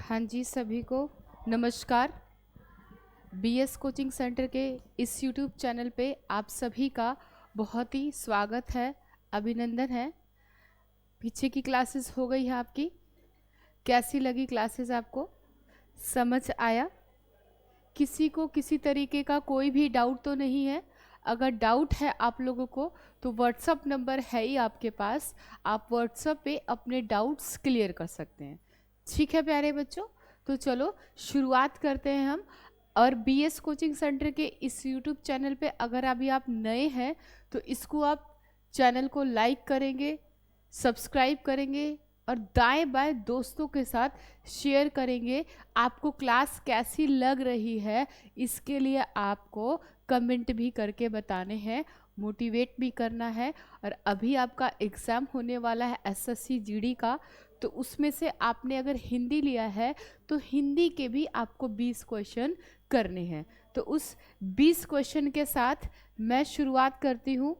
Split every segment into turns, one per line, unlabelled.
हाँ जी, सभी को नमस्कार। बीएस कोचिंग सेंटर के इस यूट्यूब चैनल पे आप सभी का बहुत ही स्वागत है, अभिनंदन है। पीछे की क्लासेस हो गई है आपकी, कैसी लगी क्लासेस आपको? समझ आया? किसी को किसी तरीके का कोई भी डाउट तो नहीं है? अगर डाउट है आप लोगों को तो व्हाट्सअप नंबर है ही आपके पास, आप व्हाट्सअप पे अपने डाउट्स क्लियर कर सकते हैं। ठीक है प्यारे बच्चों, तो चलो शुरुआत करते हैं हम। और बीएस कोचिंग सेंटर के इस यूट्यूब चैनल पे अगर अभी आप नए हैं तो इसको आप चैनल को लाइक करेंगे, सब्सक्राइब करेंगे और दाएं बाएं दोस्तों के साथ शेयर करेंगे। आपको क्लास कैसी लग रही है इसके लिए आपको कमेंट भी करके बताने हैं, मोटिवेट भी करना है। और अभी आपका एग्ज़ाम होने वाला है एसएससी जीडी का, तो उसमें से आपने अगर हिंदी लिया है तो हिंदी के भी आपको 20 क्वेश्चन करने हैं। तो उस 20 क्वेश्चन के साथ मैं शुरुआत करती हूँ,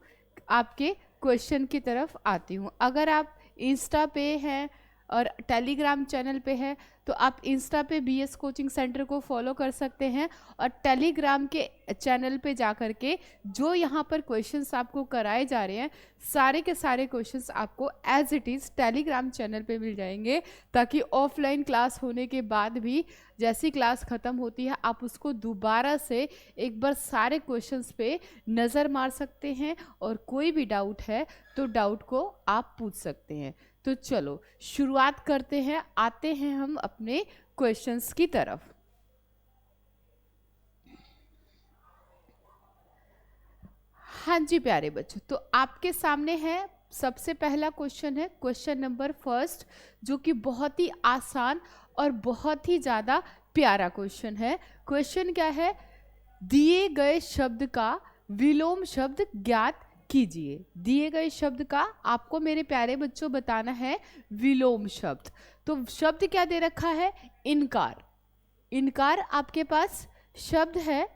आपके क्वेश्चन की तरफ आती हूँ। अगर आप इंस्टा पे हैं और टेलीग्राम चैनल पे है तो आप इंस्टा पे बीएस कोचिंग सेंटर को फॉलो कर सकते हैं और टेलीग्राम के चैनल पे जा कर के जो यहाँ पर क्वेश्चंस आपको कराए जा रहे हैं सारे के सारे क्वेश्चंस आपको as it is Telegram channel पे मिल जाएंगे, ताकि ऑफलाइन क्लास होने के बाद भी जैसी क्लास ख़त्म होती है आप उसको दोबारा से एक बार सारे क्वेश्चंस पे नज़र मार सकते हैं और कोई भी डाउट है तो डाउट को आप पूछ सकते हैं। तो चलो शुरुआत करते हैं, आते हैं हम अपने क्वेश्चंस की तरफ। हाँ जी प्यारे बच्चों, तो आपके सामने है सबसे पहला क्वेश्चन है क्वेश्चन नंबर फर्स्ट, जो कि बहुत ही आसान और बहुत ही ज़्यादा प्यारा क्वेश्चन है। क्वेश्चन क्या है? दिए गए शब्द का विलोम शब्द ज्ञात कीजिए। दिए गए शब्द का आपको मेरे प्यारे बच्चों बताना है विलोम शब्द। तो शब्द क्या दे रखा है? इनकार। इनकार आपके पास शब्द है।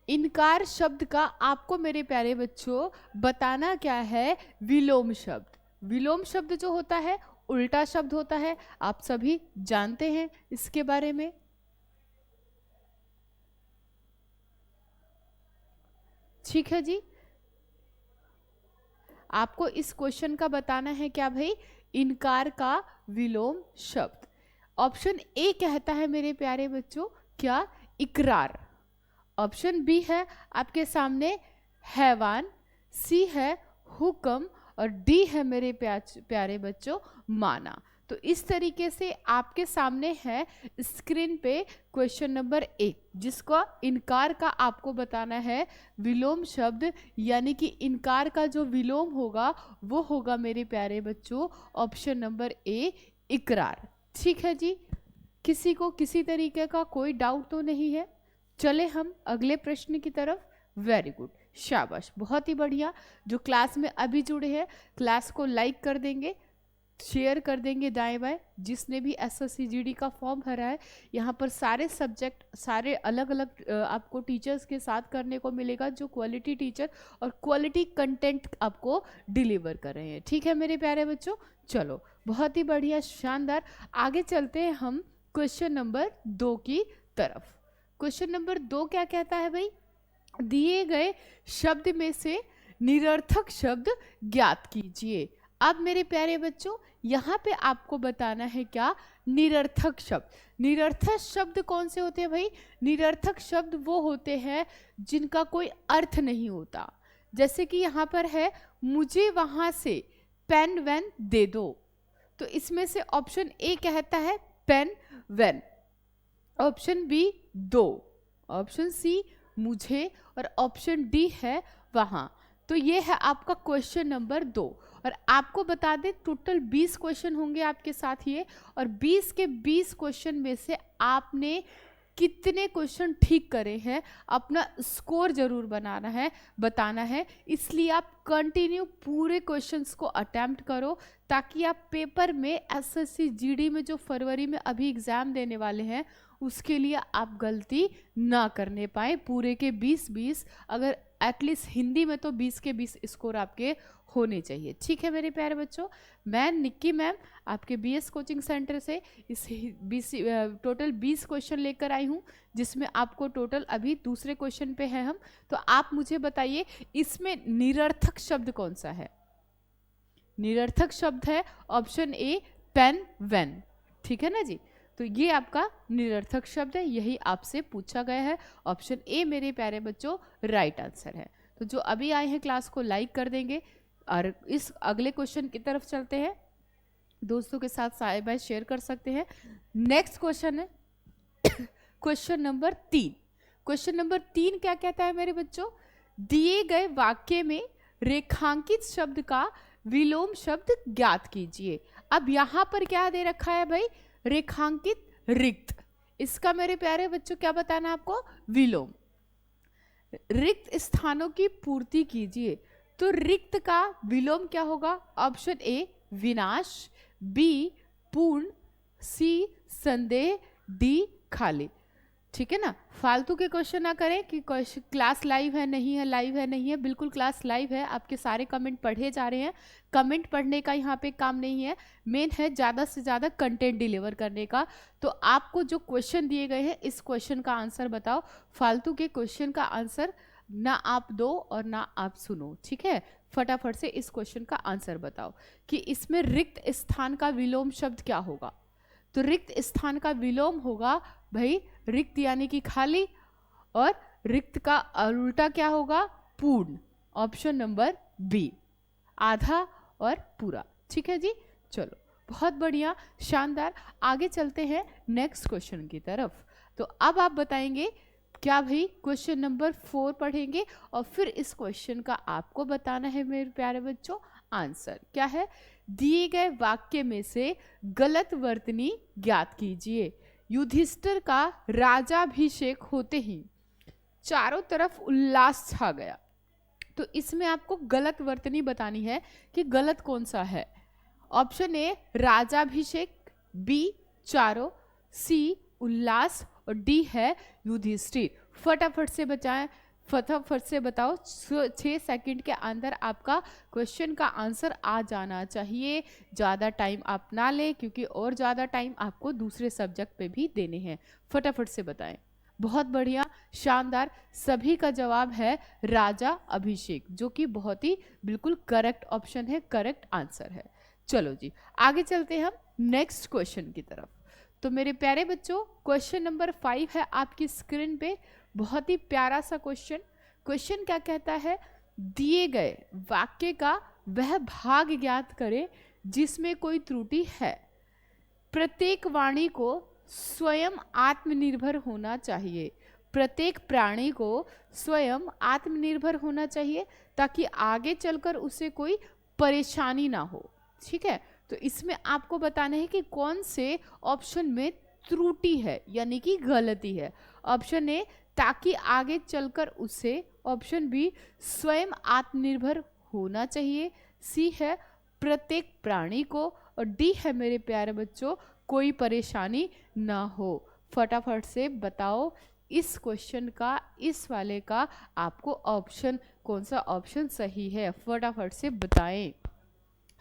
इनकार शब्द का आपको मेरे प्यारे बच्चों बताना क्या है? विलोम शब्द। विलोम शब्द जो होता है उल्टा शब्द होता है, आप सभी जानते हैं इसके बारे में। ठीक है जी, आपको इस क्वेश्चन का बताना है क्या भाई? इनकार का विलोम शब्द। ऑप्शन ए कहता है मेरे प्यारे बच्चों क्या? इकरार। ऑप्शन बी है आपके सामने हैवान, सी है हुक्म और डी है मेरे प्यारे बच्चों माना। तो इस तरीके से आपके सामने है स्क्रीन पे क्वेश्चन नंबर 1, जिसको इनकार का आपको बताना है विलोम शब्द, यानी कि इनकार का जो विलोम होगा वो होगा मेरे प्यारे बच्चों ऑप्शन नंबर ए, इकरार। ठीक है जी, किसी को किसी तरीके का कोई डाउट तो नहीं है? चले हम अगले प्रश्न की तरफ। वेरी गुड, शाबाश, बहुत ही बढ़िया। जो क्लास में अभी जुड़े हैं क्लास को लाइक कर देंगे, शेयर कर देंगे दाएं बाएं। जिसने भी एसएससी जीडी का फॉर्म भरा है, यहाँ पर सारे सब्जेक्ट सारे अलग अलग आपको टीचर्स के साथ करने को मिलेगा, जो क्वालिटी टीचर और क्वालिटी कंटेंट आपको डिलीवर कर रहे हैं। ठीक है मेरे प्यारे बच्चों, चलो बहुत ही बढ़िया, शानदार। आगे चलते हैं हम क्वेश्चन नंबर 2 की तरफ। क्वेश्चन नंबर 2 क्या कहता है भाई? दिए गए शब्द में से निरर्थक शब्द ज्ञात कीजिए। अब मेरे प्यारे बच्चों यहाँ पे आपको बताना है क्या? निरर्थक शब्द। निरर्थक शब्द कौन से होते हैं भाई? निरर्थक शब्द वो होते हैं जिनका कोई अर्थ नहीं होता। जैसे कि यहाँ पर है मुझे वहां से पेन वेन दे दो, तो इसमें से ऑप्शन ए कहता है पेन वेन, ऑप्शन बी दो, ऑप्शन सी मुझे और ऑप्शन डी है वहां। तो ये है आपका क्वेश्चन नंबर 2। और आपको बता दें टोटल 20 क्वेश्चन होंगे आपके साथ ये, और 20 के 20 क्वेश्चन में से आपने कितने क्वेश्चन ठीक करे हैं अपना स्कोर जरूर बनाना है, बताना है। इसलिए आप कंटिन्यू पूरे क्वेश्चंस को अटेम्प्ट करो, ताकि आप पेपर में एसएससी जीडी में जो फरवरी में अभी एग्जाम देने वाले हैं उसके लिए आप गलती ना करने पाए। पूरे के 20-20 अगर एटलीस्ट हिंदी में तो 20 के 20 स्कोर आपके होने चाहिए। ठीक है मेरे प्यारे बच्चों, मैं निक्की मैम आपके बीएस कोचिंग सेंटर से इस टोटल 20 क्वेश्चन लेकर आई हूँ, जिसमें आपको टोटल अभी दूसरे क्वेश्चन पे है हम। तो आप मुझे बताइए इसमें निरर्थक शब्द कौन सा है। निरर्थक शब्द है ऑप्शन ए पेन वेन। ठीक है ना जी, तो ये आपका निरर्थक शब्द है, यही आपसे पूछा गया है। ऑप्शन ए मेरे प्यारे बच्चों राइट आंसर है। तो जो अभी आए हैं क्लास को लाइक कर देंगे और इस अगले क्वेश्चन की तरफ चलते हैं। दोस्तों के साथ साथ बाय शेयर कर सकते हैं। नेक्स्ट क्वेश्चन है क्वेश्चन नंबर 3। क्वेश्चन नंबर 3 क्या कहता है मेरे बच्चों, दिए गए वाक्य में रेखांकित शब्द का विलोम शब्द ज्ञात कीजिए। अब यहां पर क्या दे रखा है भाई, रेखांकित रिक्त। इसका मेरे प्यारे बच्चों क्या बताना आपको, विलोम। रिक्त स्थानों की पूर्ति कीजिए, तो रिक्त का विलोम क्या होगा। ऑप्शन ए विनाश, बी पूर्ण, सी संदेह, डी खाली। ठीक है ना, फालतू के क्वेश्चन ना करें कि क्लास लाइव है नहीं है, लाइव है नहीं है। बिल्कुल क्लास लाइव है, आपके सारे कमेंट पढ़े जा रहे हैं। कमेंट पढ़ने का यहाँ पे काम नहीं है, मेन है ज़्यादा से ज़्यादा कंटेंट डिलीवर करने का। तो आपको जो क्वेश्चन दिए गए हैं इस क्वेश्चन का आंसर बताओ। फालतू के क्वेश्चन का आंसर ना आप दो और ना आप सुनो। ठीक है, फटाफट से इस क्वेश्चन का आंसर बताओ कि इसमें रिक्त स्थान का विलोम शब्द क्या होगा। तो रिक्त स्थान का विलोम होगा भाई रिक्त यानी कि खाली, और रिक्त का उल्टा क्या होगा, पूर्ण। ऑप्शन नंबर बी, आधा और पूरा। ठीक है जी, चलो बहुत बढ़िया, शानदार। आगे चलते हैं नेक्स्ट क्वेश्चन की तरफ। तो अब आप बताएंगे क्या भाई, क्वेश्चन नंबर 4 पढ़ेंगे और फिर इस क्वेश्चन का आपको बताना है मेरे प्यारे बच्चों आंसर क्या है। दिए गए वाक्य में से गलत वर्तनी ज्ञात कीजिए। युधिष्ठिर का राजाभिषेक होते ही चारों तरफ उल्लास छा गया। तो इसमें आपको गलत वर्तनी बतानी है कि गलत कौन सा है। ऑप्शन ए राजाभिषेक, बी चारों, सी उल्लास और डी है युधिष्ठिर। फटाफट से बचाएं, फटाफट से बताओ, 6 सेकंड के अंदर आपका क्वेश्चन का आंसर आ जाना चाहिए। ज़्यादा टाइम आप ना लें क्योंकि और ज़्यादा टाइम आपको दूसरे सब्जेक्ट पे भी देने हैं। फटाफट से बताएं। बहुत बढ़िया, शानदार। सभी का जवाब है राजा अभिषेक, जो कि बहुत ही बिल्कुल करेक्ट ऑप्शन है, करेक्ट आंसर है। चलो जी आगे चलते हैं हम नेक्स्ट क्वेश्चन की तरफ। तो मेरे प्यारे बच्चों क्वेश्चन नंबर 5 है आपकी स्क्रीन पे। बहुत ही प्यारा सा क्वेश्चन। क्वेश्चन क्या कहता है, दिए गए वाक्य का वह भाग ज्ञात करें जिसमें कोई त्रुटि है। प्रत्येक वाणी को स्वयं आत्मनिर्भर होना चाहिए। प्रत्येक प्राणी को स्वयं आत्मनिर्भर होना चाहिए ताकि आगे चलकर उसे कोई परेशानी ना हो। ठीक है, तो इसमें आपको बताना है कि कौन से ऑप्शन में त्रुटि है यानी कि गलती है। ऑप्शन ए ताकि आगे चलकर उसे, ऑप्शन बी स्वयं आत्मनिर्भर होना चाहिए, सी है प्रत्येक प्राणी को, और डी है मेरे प्यारे बच्चों कोई परेशानी ना हो। फटाफट से बताओ इस क्वेश्चन का, इस वाले का आपको ऑप्शन कौन सा ऑप्शन सही है, फटाफट से बताएं।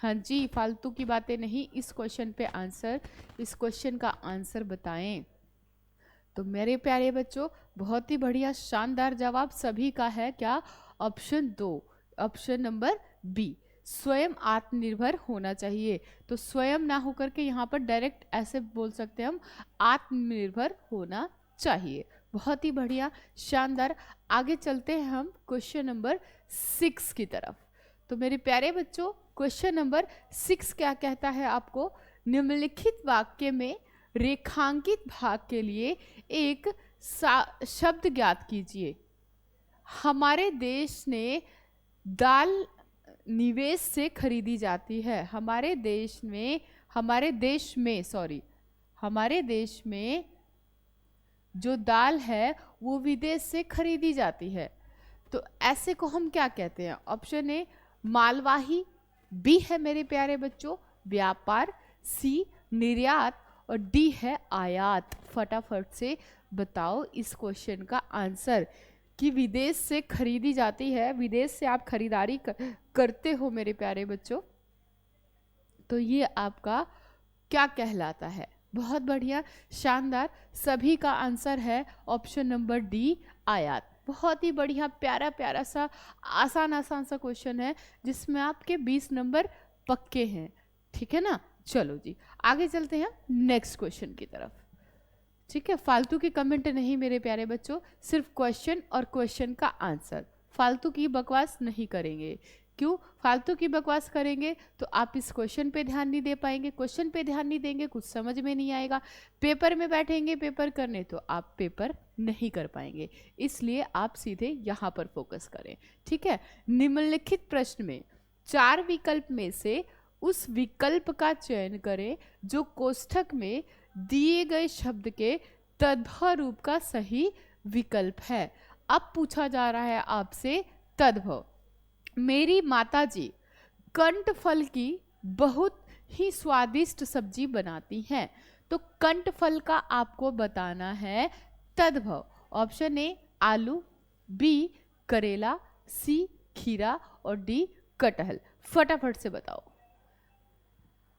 हाँ जी, फालतू की बातें नहीं, इस क्वेश्चन पे आंसर, इस क्वेश्चन का आंसर बताएं। तो मेरे प्यारे बच्चों बहुत ही बढ़िया, शानदार जवाब सभी का है क्या, ऑप्शन 2, ऑप्शन नंबर बी स्वयं आत्मनिर्भर होना चाहिए। तो स्वयं ना होकर के यहाँ पर डायरेक्ट ऐसे बोल सकते हैं हम, आत्मनिर्भर होना चाहिए। बहुत ही बढ़िया, शानदार। आगे चलते हैं हम क्वेश्चन नंबर 6 की तरफ। तो मेरे प्यारे बच्चों क्वेश्चन नंबर 6 क्या कहता है आपको, निम्नलिखित वाक्य में रेखांकित भाग के लिए एक शब्द ज्ञात कीजिए। हमारे देश ने दाल निवेश से खरीदी जाती है। हमारे देश में जो दाल है वो विदेश से खरीदी जाती है। तो ऐसे को हम क्या कहते हैं। ऑप्शन ए मालवाही, बी है मेरे प्यारे बच्चों व्यापार, सी निर्यात और डी है आयात। फटाफट से बताओ इस क्वेश्चन का आंसर। कि विदेश से खरीदी जाती है, विदेश से आप खरीदारी करते हो मेरे प्यारे बच्चों, तो ये आपका क्या कहलाता है? बहुत बढ़िया, शानदार। सभी का आंसर है ऑप्शन नंबर डी, आयात। बहुत ही बढ़िया, प्यारा प्यारा सा आसान आसान सा क्वेश्चन है जिसमें आपके 20 नंबर पक्के हैं। ठीक है ना? चलो जी आगे चलते हैं नेक्स्ट क्वेश्चन की तरफ। ठीक है, फालतू की कमेंट नहीं मेरे प्यारे बच्चों, सिर्फ क्वेश्चन और क्वेश्चन का आंसर। फालतू की बकवास नहीं करेंगे। क्यों फालतू की बकवास करेंगे? तो आप इस क्वेश्चन पे ध्यान नहीं दे पाएंगे, क्वेश्चन पे ध्यान नहीं देंगे, कुछ समझ में नहीं आएगा। पेपर में बैठेंगे पेपर करने तो आप पेपर नहीं कर पाएंगे, इसलिए आप सीधे यहाँ पर फोकस करें। ठीक है, निम्नलिखित प्रश्न में 4 विकल्प में से उस विकल्प का चयन करें जो कोष्ठक में दिए गए शब्द के तद्भव रूप का सही विकल्प है। अब पूछा जा रहा है आपसे तद्भव। मेरी माताजी कंठफल की बहुत ही स्वादिष्ट सब्जी बनाती हैं, तो कंठफल का आपको बताना है तद्भव। ऑप्शन ए आलू, बी करेला, सी खीरा और डी कटहल। फटाफट से बताओ।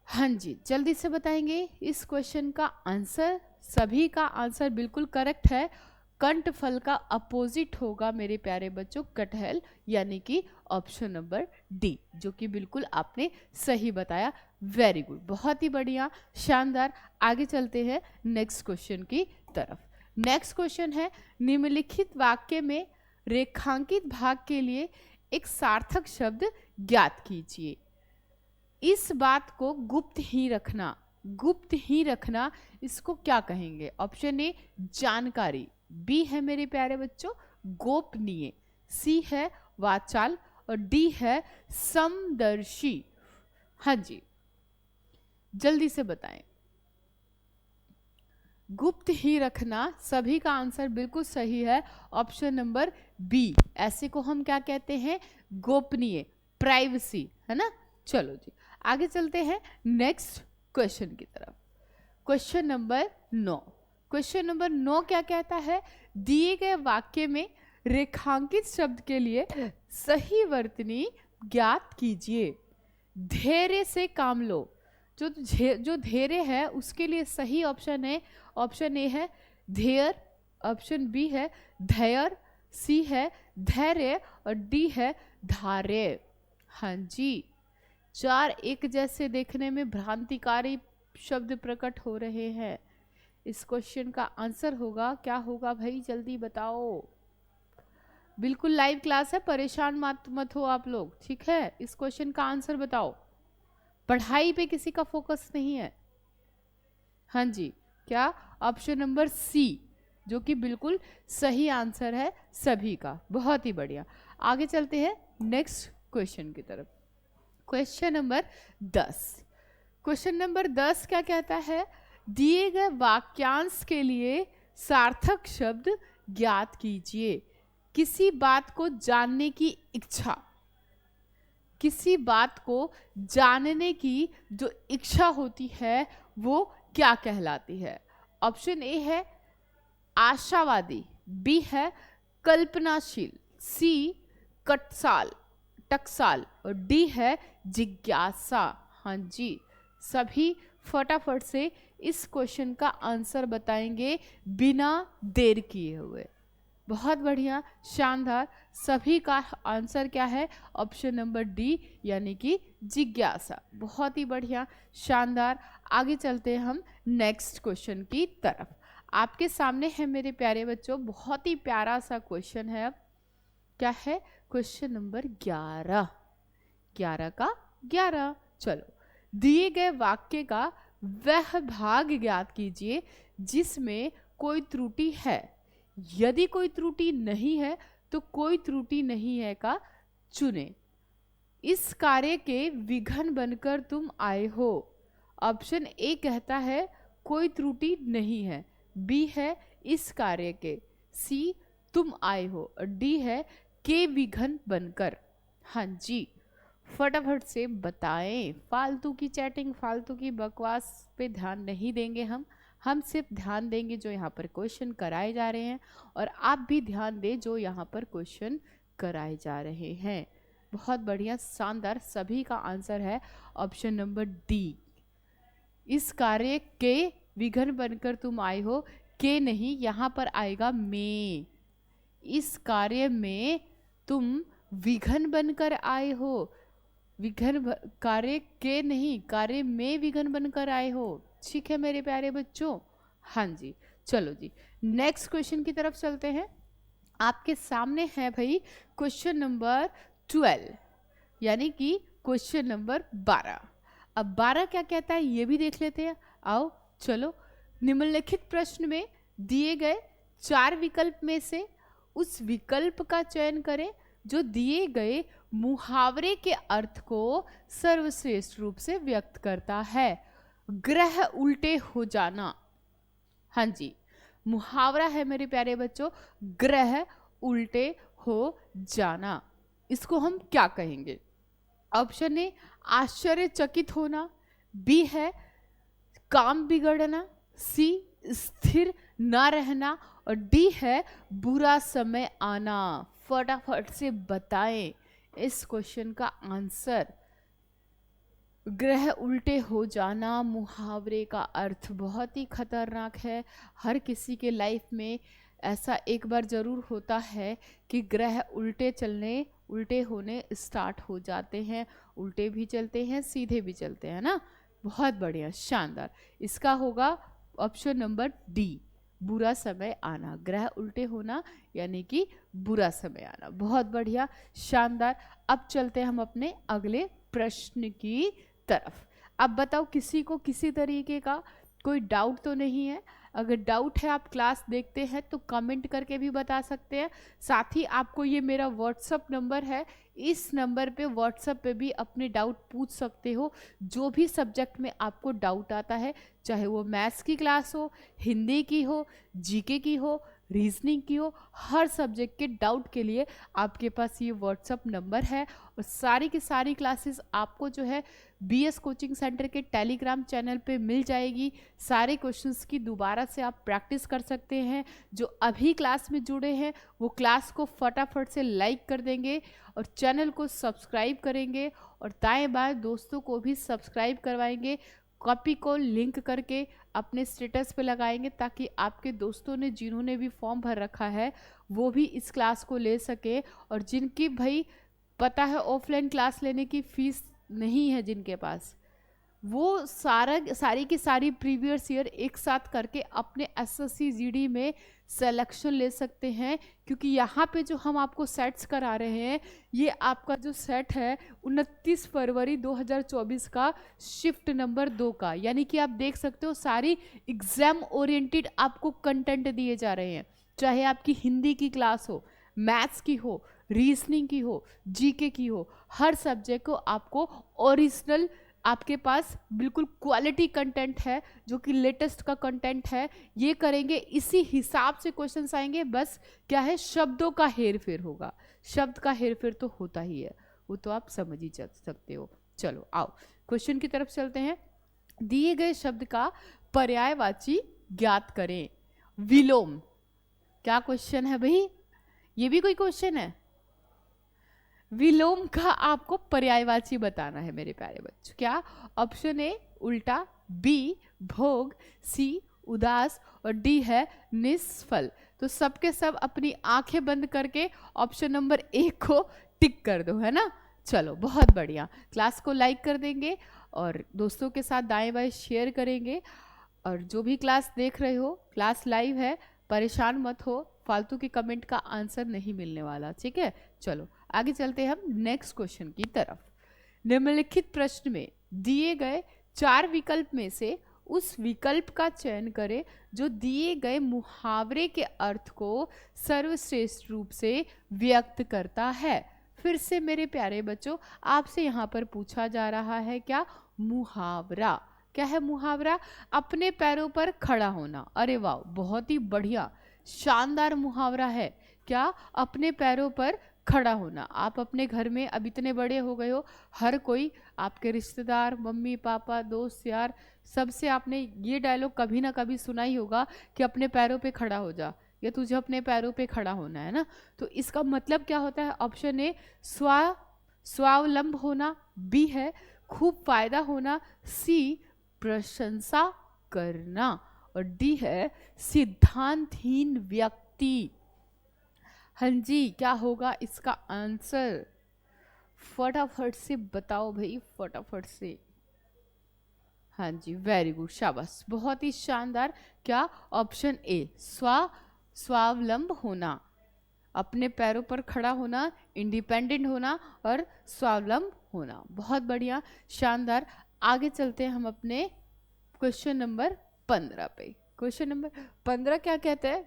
हाँ जी जल्दी से बताएंगे इस क्वेश्चन का आंसर। सभी का आंसर बिल्कुल करेक्ट है। कंठफल का अपोजिट होगा मेरे प्यारे बच्चों कटहल, यानी कि ऑप्शन नंबर डी, जो कि बिल्कुल आपने सही बताया। वेरी गुड, बहुत ही बढ़िया, शानदार। आगे चलते हैं नेक्स्ट क्वेश्चन की तरफ। नेक्स्ट क्वेश्चन है, निम्नलिखित वाक्य में रेखांकित भाग के लिए एक सार्थक शब्द ज्ञात कीजिए। इस बात को गुप्त ही रखना, गुप्त ही रखना, इसको क्या कहेंगे? ऑप्शन ए जानकारी, बी है मेरे प्यारे बच्चों गोपनीय, सी है वाचाल और डी है समदर्शी। हाँ जी जल्दी से बताएं। गुप्त ही रखना, सभी का आंसर बिल्कुल सही है ऑप्शन नंबर बी। ऐसे को हम क्या कहते हैं? गोपनीय, प्राइवेसी, है ना? चलो जी आगे चलते हैं नेक्स्ट क्वेश्चन की तरफ। Question number 9। क्वेश्चन नंबर 9 क्या कहता है? दिए गए वाक्य में रेखांकित शब्द के लिए सही वर्तनी ज्ञात कीजिए। धैर्य से काम लो, जो धैर्य है उसके लिए सही ऑप्शन है, ऑप्शन ए है धैर्य, ऑप्शन बी है धैर्य, सी है धैर्य और डी है धार्य। हाँ जी, 4 एक जैसे देखने में भ्रांतिकारी शब्द प्रकट हो रहे हैं। इस क्वेश्चन का आंसर होगा, क्या होगा भाई जल्दी बताओ। बिल्कुल लाइव क्लास है, परेशान मत हो आप लोग। ठीक है, इस क्वेश्चन का आंसर बताओ। पढ़ाई पे किसी का फोकस नहीं है। हाँ जी, क्या? ऑप्शन नंबर सी, जो कि बिल्कुल सही आंसर है सभी का। बहुत ही बढ़िया, आगे चलते हैं नेक्स्ट क्वेश्चन की तरफ। Question number 10। क्वेश्चन नंबर 10 क्या कहता है? दिए गए वाक्यांश के लिए सार्थक शब्द ज्ञात कीजिए। किसी बात को जानने की इच्छा, किसी बात को जानने की जो इच्छा होती है वो क्या कहलाती है? ऑप्शन ए है आशावादी, बी है कल्पनाशील, सी टकसाल और डी है जिज्ञासा। हाँ जी, सभी फटाफट से इस क्वेश्चन का आंसर बताएंगे बिना देर किए हुए। बहुत बढ़िया, शानदार। सभी का आंसर क्या है? ऑप्शन नंबर डी, यानी कि जिज्ञासा। बहुत ही बढ़िया, शानदार। आगे चलते हैं हम नेक्स्ट क्वेश्चन की तरफ। आपके सामने है मेरे प्यारे बच्चों, बहुत ही प्यारा सा क्वेश्चन है। क्या है? Question number 11। 11 का 11। चलो, दिए गए वाक्य का वह भाग ज्ञात कीजिए जिसमें कोई त्रुटि है। यदि कोई त्रुटि नहीं है तो कोई त्रुटि नहीं है का चुने। इस कार्य के विघन बनकर तुम आए हो। ऑप्शन ए कहता है कोई त्रुटि नहीं है, बी है इस कार्य के, सी तुम आए हो और डी है के विघन बनकर। हाँ जी, फटाफट से बताएं। फालतू की चैटिंग, फालतू की बकवास पे ध्यान नहीं देंगे हम। हम सिर्फ ध्यान देंगे जो यहाँ पर क्वेश्चन कराए जा रहे हैं, और आप भी ध्यान दें जो यहाँ पर क्वेश्चन कराए जा रहे हैं। बहुत बढ़िया, शानदार। सभी का आंसर है ऑप्शन नंबर डी। इस कार्य के विघ्न बनकर तुम आए हो, के नहीं, यहाँ पर आएगा में। इस कार्य में तुम विघ्न बनकर आए हो, कार्य के नहीं, कार्य में विघ्न बनकर आए हो। ठीक है मेरे प्यारे बच्चों? हाँ जी, चलो जी नेक्स्ट क्वेश्चन की तरफ चलते हैं। आपके सामने है भाई क्वेश्चन नंबर 12, यानी कि क्वेश्चन नंबर 12। अब 12 क्या कहता है ये भी देख लेते हैं। आओ चलो, निम्नलिखित प्रश्न में दिए गए 4 विकल्प में से उस विकल्प का चयन करें जो दिए गए मुहावरे के अर्थ को सर्वश्रेष्ठ रूप से व्यक्त करता है। ग्रह उल्टे हो जाना। हाँ जी, मुहावरा है मेरे प्यारे बच्चों, ग्रह उल्टे हो जाना। इसको हम क्या कहेंगे? ऑप्शन ए आश्चर्यचकित होना, बी है काम बिगड़ना, सी स्थिर ना रहना, और डी है बुरा समय आना। फटाफट से बताएं इस क्वेश्चन का आंसर। ग्रह उल्टे हो जाना मुहावरे का अर्थ बहुत ही खतरनाक है। हर किसी के लाइफ में ऐसा एक बार जरूर होता है कि ग्रह उल्टे होने स्टार्ट हो जाते हैं। उल्टे भी चलते हैं, सीधे भी चलते हैं ना। बहुत बढ़िया, शानदार। इसका होगा ऑप्शन नंबर डी, बुरा समय आना। ग्रह उल्टे होना यानी कि बुरा समय आना। बहुत बढ़िया, शानदार। अब चलते हैं हम अपने अगले प्रश्न की तरफ। अब बताओ, किसी को किसी तरीके का कोई डाउट तो नहीं है? अगर डाउट है, आप क्लास देखते हैं तो कमेंट करके भी बता सकते हैं। साथ ही आपको ये मेरा व्हाट्सअप नंबर है, इस नंबर पे व्हाट्सअप पे भी अपने डाउट पूछ सकते हो। जो भी सब्जेक्ट में आपको डाउट आता है, चाहे वो मैथ्स की क्लास हो, हिंदी की हो, जीके की हो, रीजनिंग की हो, हर सब्जेक्ट के डाउट के लिए आपके पास ये व्हाट्सअप नंबर है। और सारी की सारी क्लासेस आपको जो है BS कोचिंग सेंटर के टेलीग्राम चैनल पे मिल जाएगी। सारे क्वेश्चंस की दोबारा से आप प्रैक्टिस कर सकते हैं। जो अभी क्लास में जुड़े हैं वो क्लास को फटाफट से लाइक कर देंगे और चैनल को सब्सक्राइब करेंगे, और दाएं बाएं दोस्तों को भी सब्सक्राइब करवाएंगे। कॉपी को लिंक करके अपने स्टेटस पे लगाएंगे ताकि आपके दोस्तों ने जिन्होंने भी फॉर्म भर रखा है वो भी इस क्लास को ले सके। और जिनकी भाई पता है ऑफलाइन क्लास लेने की फीस नहीं है जिनके पास, वो सारी की सारी प्रीवियस ईयर एक साथ करके अपने SSC GD में सिलेक्शन ले सकते हैं। क्योंकि यहाँ पे जो हम आपको सेट्स करा रहे हैं, ये आपका जो सेट है 29 फरवरी 2024 का शिफ्ट नंबर 2 का, यानी कि आप देख सकते हो सारी एग्जाम ओरिएंटेड आपको कंटेंट दिए जा रहे हैं। चाहे आपकी हिंदी की क्लास हो, मैथ्स की हो, रीजनिंग की हो, जीके की हो, हर सब्जेक्ट को आपको ओरिजिनल आपके पास बिल्कुल क्वालिटी कंटेंट है, जो कि लेटेस्ट का कंटेंट है। ये करेंगे, इसी हिसाब से क्वेश्चंस आएंगे। बस क्या है, शब्दों का हेर फेर होगा। शब्द का हेर फेर तो होता ही है, वो तो आप समझ ही सकते हो। चलो आओ क्वेश्चन की तरफ चलते हैं। दिए गए शब्द का पर्यायवाची ज्ञात करें। विलोम, क्या क्वेश्चन है भाई? ये भी कोई क्वेश्चन है? विलोम का आपको पर्यायवाची बताना है मेरे प्यारे बच्चों। क्या? ऑप्शन ए उल्टा, बी भोग, सी उदास, और डी है निष्फल। तो सबके सब अपनी आंखें बंद करके ऑप्शन नंबर 1 को टिक कर दो, है ना। चलो बहुत बढ़िया, क्लास को लाइक कर देंगे और दोस्तों के साथ दाएं बाएं शेयर करेंगे। और जो भी क्लास देख रहे हो, क्लास लाइव है, परेशान मत हो, फालतू के कमेंट का आंसर नहीं मिलने वाला, ठीक है। चलो आगे चलते हैं हम नेक्स्ट क्वेश्चन की तरफ। निम्नलिखित प्रश्न में दिए गए 4 विकल्प में से उस विकल्प का चयन करें जो दिए गए मुहावरे के अर्थ को सर्वश्रेष्ठ रूप से व्यक्त करता है। फिर से मेरे प्यारे बच्चों, आपसे यहाँ पर पूछा जा रहा है क्या? मुहावरा। क्या है मुहावरा? अपने पैरों पर खड़ा होना। अरे वाह, बहुत ही बढ़िया, शानदार मुहावरा है। क्या? अपने पैरों पर खड़ा होना। आप अपने घर में अब इतने बड़े हो गए हो, हर कोई आपके रिश्तेदार, मम्मी पापा, दोस्त यार, सबसे आपने ये डायलॉग कभी ना कभी सुना ही होगा कि अपने पैरों पे खड़ा हो जा, या तुझे अपने पैरों पे खड़ा होना है ना। तो इसका मतलब क्या होता है? ऑप्शन ए स्वावलंब होना, बी है खूब फायदा होना, सी प्रशंसा करना, और डी है सिद्धांतहीन व्यक्ति। हाँ जी, क्या होगा इसका आंसर? फटाफट से बताओ भाई, फटाफट से। हाँ जी, वेरी गुड, शाबाश, बहुत ही शानदार। क्या? ऑप्शन ए स्वावलंब होना, अपने पैरों पर खड़ा होना, इंडिपेंडेंट होना और स्वावलंब होना। बहुत बढ़िया, शानदार। आगे चलते हैं हम अपने क्वेश्चन नंबर 15 पे। क्वेश्चन नंबर 15 क्या कहते हैं?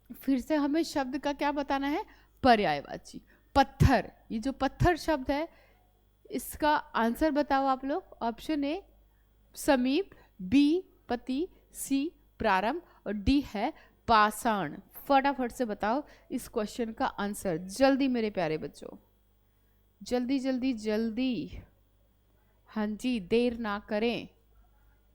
फिर से हमें शब्द का क्या बताना है? पर्यायवाची। पत्थर, ये जो पत्थर शब्द है इसका आंसर बताओ आप लोग। ऑप्शन ए समीप, बी पति, सी प्रारंभ और डी है पाषाण। फटाफट से बताओ इस क्वेश्चन का आंसर, जल्दी मेरे प्यारे बच्चों, जल्दी जल्दी जल्दी। हाँ जी, देर ना करें।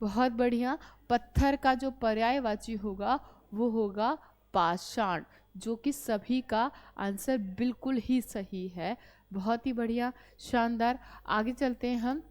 बहुत बढ़िया, पत्थर का जो पर्यायवाची होगा वो होगा पाषाण, जो कि सभी का आंसर बिल्कुल ही सही है। बहुत ही बढ़िया, शानदार। आगे चलते हैं हम।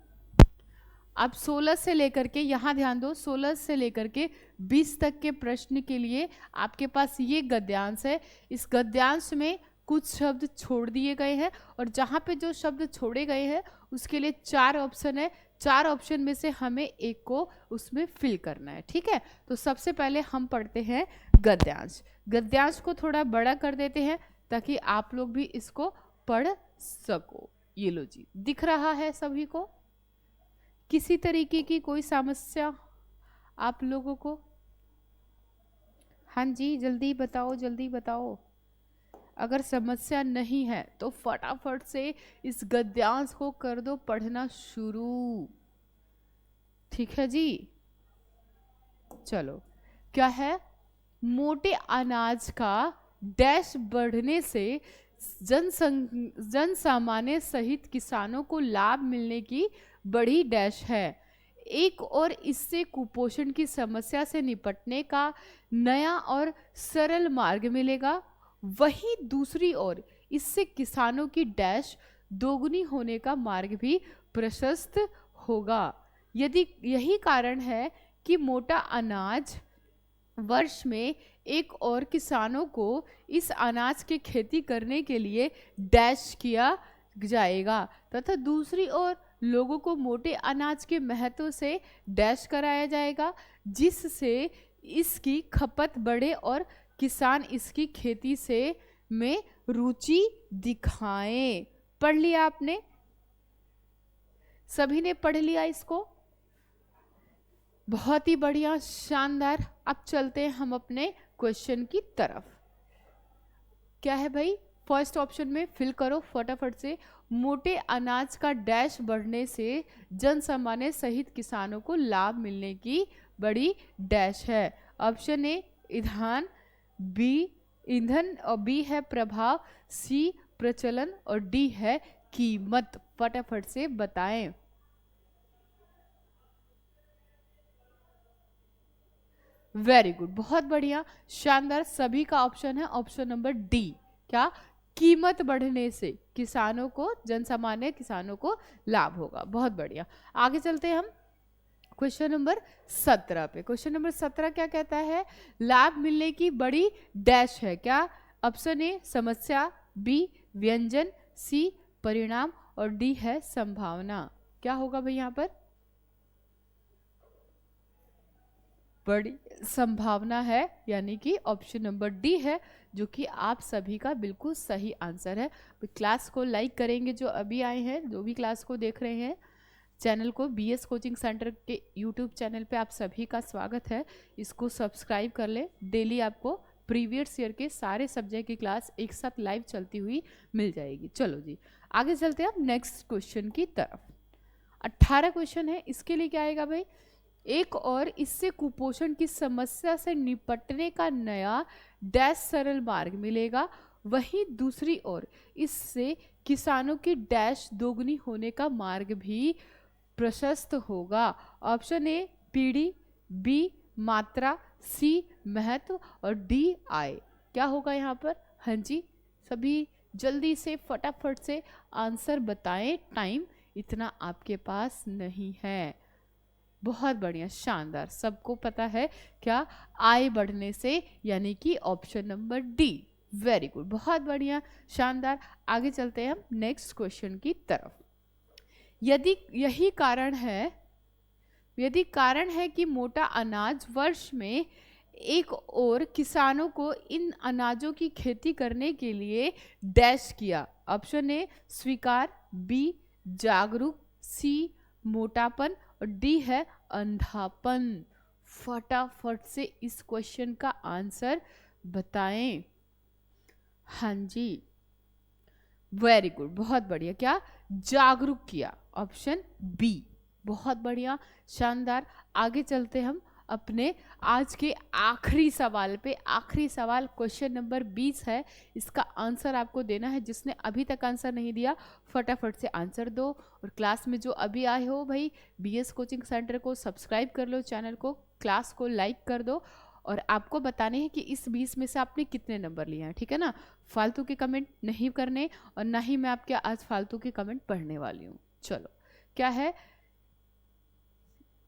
अब 16 से लेकर के, यहाँ ध्यान दो, 16 से लेकर के 20 तक के प्रश्न के लिए आपके पास ये गद्यांश है। इस गद्यांश में कुछ शब्द छोड़ दिए गए हैं और जहाँ पे जो शब्द छोड़े गए हैं उसके लिए 4 ऑप्शन है। 4 ऑप्शन में से हमें एक को उसमें फिल करना है, ठीक है। तो सबसे पहले हम पढ़ते हैं गद्यांश। गद्यांश को थोड़ा बड़ा कर देते हैं ताकि आप लोग भी इसको पढ़ सको। ये लो जी, दिख रहा है सभी को? किसी तरीके की कोई समस्या आप लोगों को? हाँ जी, जल्दी बताओ, जल्दी बताओ। अगर समस्या नहीं है तो फटाफट से इस गद्यांश को कर दो पढ़ना शुरू, ठीक है जी। चलो, क्या है? मोटे अनाज का डैश बढ़ने से जन सामान्य सहित किसानों को लाभ मिलने की बड़ी डैश है। एक और इससे कुपोषण की समस्या से निपटने का नया और सरल मार्ग मिलेगा, वहीं दूसरी ओर इससे किसानों की डैश दोगुनी होने का मार्ग भी प्रशस्त होगा। यदि यही कारण है कि मोटा अनाज वर्ष में एक और किसानों को इस अनाज की खेती करने के लिए डैश किया जाएगा तथा दूसरी ओर लोगों को मोटे अनाज के महत्व से डैश कराया जाएगा, जिससे इसकी खपत बढ़े और किसान इसकी खेती से में रुचि दिखाएं। पढ़ लिया आपने? सभी ने पढ़ लिया इसको? बहुत ही बढ़िया, शानदार। अब चलते हैं हम अपने क्वेश्चन की तरफ। क्या है भाई? फर्स्ट ऑप्शन में फिल करो फटाफट से। मोटे अनाज का डैश बढ़ने से जन सामान्य सहित किसानों को लाभ मिलने की बड़ी डैश है। ऑप्शन ए ईंधन, बी ईंधन और बी है प्रभाव, सी प्रचलन और डी है कीमत। फटाफट से बताएं। वेरी गुड, बहुत बढ़िया, शानदार। सभी का ऑप्शन है ऑप्शन नंबर डी। क्या? कीमत बढ़ने से किसानों को, जनसामान्य किसानों को लाभ होगा। बहुत बढ़िया, आगे चलते हैं हम क्वेश्चन नंबर 17 पे। क्वेश्चन नंबर 17 क्या कहता है? लाभ मिलने की बड़ी डैश है। क्या? ऑप्शन ए समस्या, बी व्यंजन, सी परिणाम और डी है संभावना। क्या होगा भाई यहाँ पर? बड़ी संभावना है, यानी कि ऑप्शन नंबर डी है, जो कि आप सभी का बिल्कुल सही आंसर है। क्लास को लाइक करेंगे जो अभी आए हैं, जो भी क्लास को देख रहे हैं। चैनल को बीएस कोचिंग सेंटर के यूट्यूब चैनल पे आप सभी का स्वागत है। इसको सब्सक्राइब कर ले। डेली आपको प्रीवियस ईयर के सारे सब्जेक्ट की क्लास एक साथ लाइव चलती हुई मिल जाएगी। चलो जी, आगे चलते हैं नेक्स्ट क्वेश्चन की तरफ। 18 क्वेश्चन है, इसके लिए क्या आएगा भाई? एक और इससे कुपोषण की समस्या से निपटने का नया डैश सरल मार्ग मिलेगा, वहीं दूसरी ओर इससे किसानों की डैश दोगुनी होने का मार्ग भी प्रशस्त होगा। ऑप्शन ए पीढ़ी, बी मात्रा, सी महत्व और डी आय। क्या होगा यहाँ पर? हाँ जी, सभी जल्दी से फटाफट से आंसर बताएं, टाइम इतना आपके पास नहीं है। बहुत बढ़िया, शानदार, सबको पता है क्या? आय बढ़ने से, यानी कि option number D. Very good, बहुत बढ़िया, शानदार। आगे चलते हैं हम नेक्स्ट क्वेश्चन की तरफ। यदि कारण है कि मोटा अनाज वर्ष में एक और किसानों को इन अनाजों की खेती करने के लिए डैश किया। ऑप्शन ए स्वीकार, बी जागरूक, सी मोटापन और डी है अंधापन। फटाफट से इस क्वेश्चन का आंसर बताएं। हाँ जी, वेरी गुड, बहुत बढ़िया। क्या? जागरूक किया, ऑप्शन बी। बहुत बढ़िया, शानदार। आगे चलते हम अपने आज के आखिरी सवाल पे। आखिरी सवाल क्वेश्चन नंबर 20 है। इसका आंसर आपको देना है। जिसने अभी तक आंसर नहीं दिया फटाफट से आंसर दो। और क्लास में जो अभी आए हो भाई, बीएस कोचिंग सेंटर को सब्सक्राइब कर लो, चैनल को, क्लास को लाइक कर दो। और आपको बताने हैं कि इस 20 में से आपने कितने नंबर लिए हैं, ठीक है ना? फालतू के कमेंट नहीं करने और ना ही मैं आपके आज फालतू के कमेंट पढ़ने वाली हूँ। चलो, क्या है?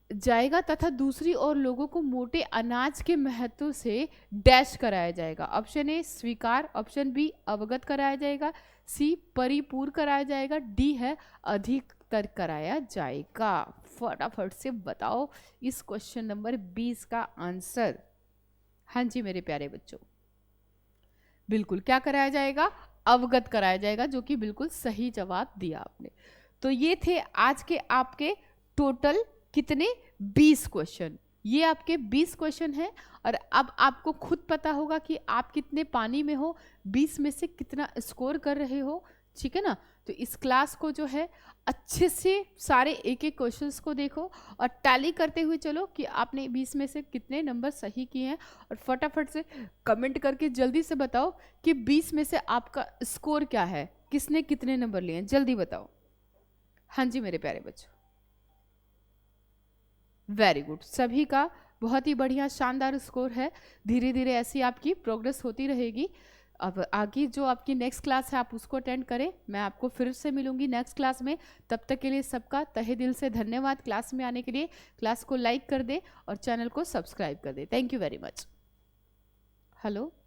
जाएगा तथा दूसरी ओर लोगों को मोटे अनाज के महत्व से डैश कराया जाएगा। ऑप्शन ए स्वीकार, ऑप्शन बी अवगत कराया जाएगा, सी परिपूर्ण कराया जाएगा, डी है अधिकतर कराया जाएगा। फटाफट से बताओ इस क्वेश्चन नंबर 20 का आंसर। हाँ जी मेरे प्यारे बच्चों, बिल्कुल क्या कराया जाएगा? अवगत कराया जाएगा, जो कि बिल्कुल सही जवाब दिया आपने। तो ये थे आज के आपके टोटल कितने? 20 क्वेश्चन। ये आपके 20 क्वेश्चन हैं। और अब आपको खुद पता होगा कि आप कितने पानी में हो, 20 में से कितना स्कोर कर रहे हो, ठीक है ना? तो इस क्लास को जो है अच्छे से सारे एक एक क्वेश्चंस को देखो और टैली करते हुए चलो कि आपने 20 में से कितने नंबर सही किए हैं। और फटाफट से कमेंट करके जल्दी से बताओ कि 20 में से आपका स्कोर क्या है, किसने कितने नंबर लिए हैं, जल्दी बताओ। हाँ जी मेरे प्यारे बच्चों, वेरी गुड, सभी का बहुत ही बढ़िया शानदार स्कोर है। धीरे धीरे ऐसी आपकी प्रोग्रेस होती रहेगी। अब आगे जो आपकी नेक्स्ट क्लास है आप उसको अटेंड करें। मैं आपको फिर से मिलूंगी नेक्स्ट क्लास में। तब तक के लिए सबका तहे दिल से धन्यवाद क्लास में आने के लिए। क्लास को लाइक कर दे और चैनल को सब्सक्राइब कर दे। Thank you very much. Hello.